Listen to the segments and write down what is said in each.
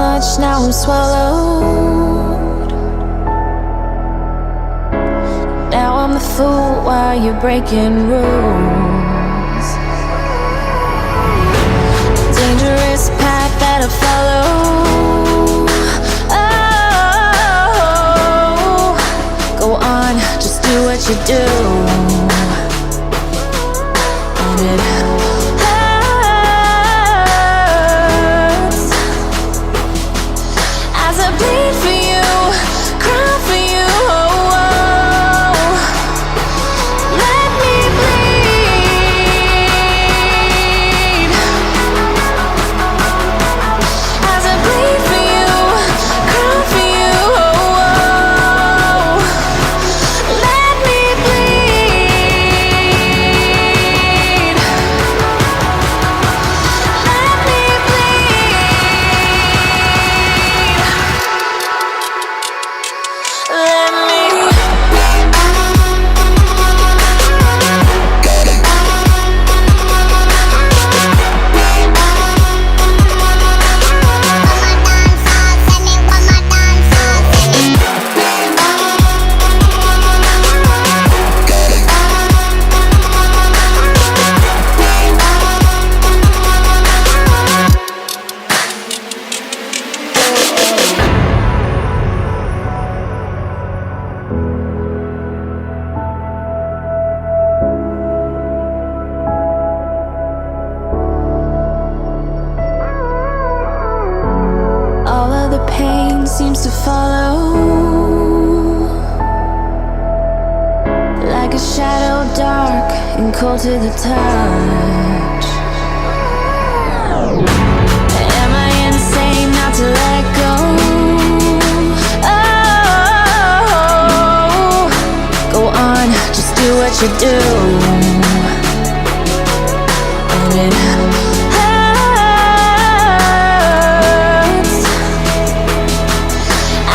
much, now I'm swallowed. Now I'm the fool while you're breaking rules. Dangerous path that I follow. Oh, go on, just do what you do. And it hurts as I bleed for you, cry for you. Oh, oh. Let me bleed as I bleed for you, cry for you. Oh, oh. Let me bleed. Let me bleed. Let me. All of the pain seems to follow, like a shadow dark and cold to the touch. Am I insane not to let go? Oh, go on, just do what you do. And it hurts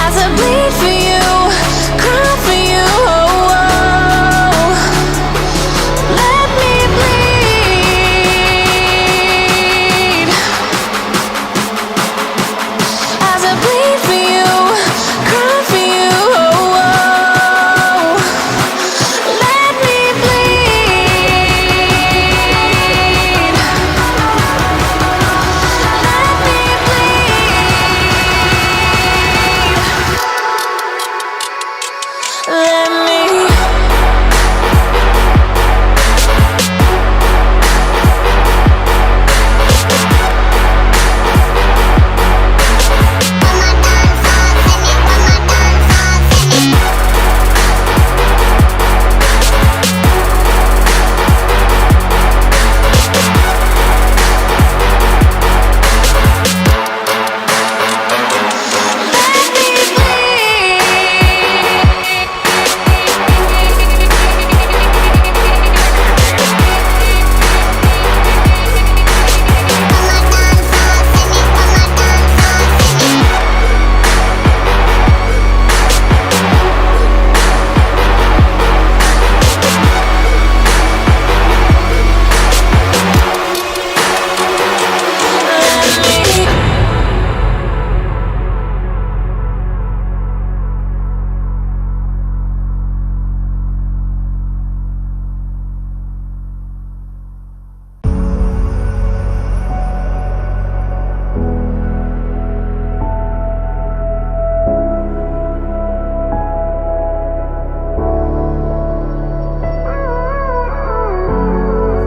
as I bleed for you, cry for you. Oh, oh. Let me bleed as I bleed for you, cry for you. Oh, oh. Let me bleed. Let me bleed. Let me.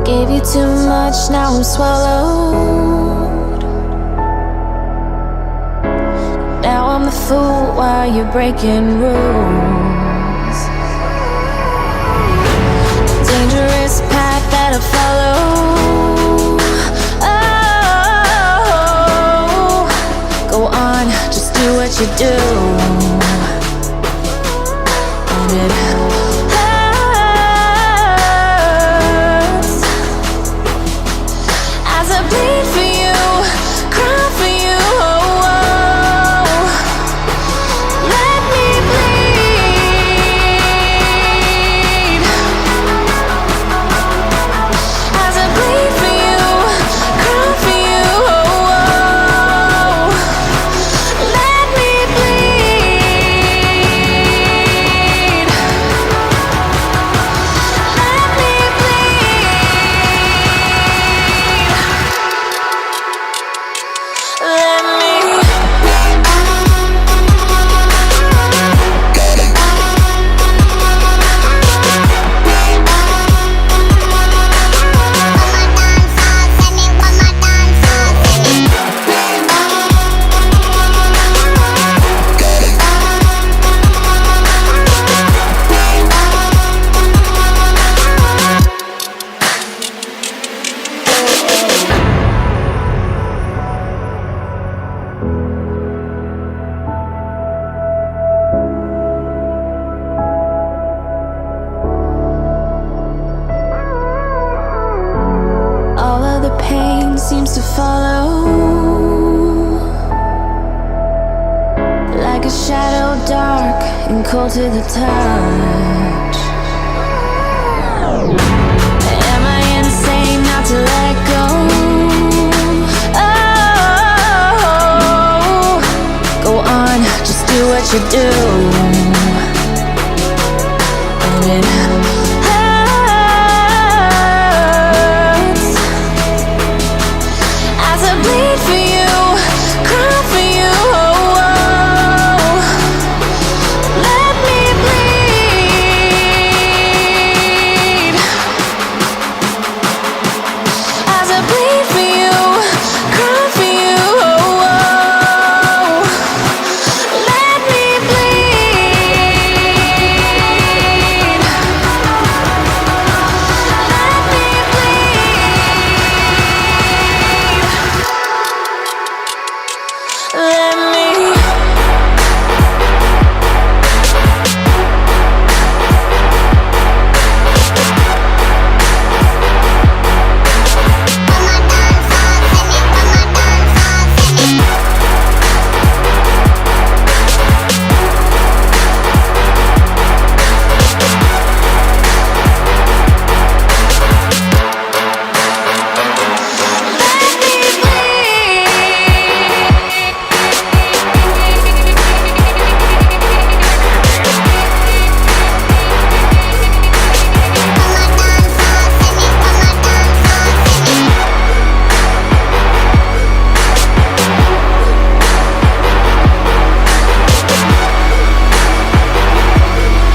Gave you too much, now I'm swallowed. Now I'm the fool while you're breaking rules. Dangerous path that I follow. Oh, go on, just do what you do. And it hurts as I bleed for you, cry for you. Oh, oh. Let me bleed as I bleed for you, cry for you. Oh, oh. dark and cold to the touch. Am I insane not to let go? Oh, go on, just do what you do. And it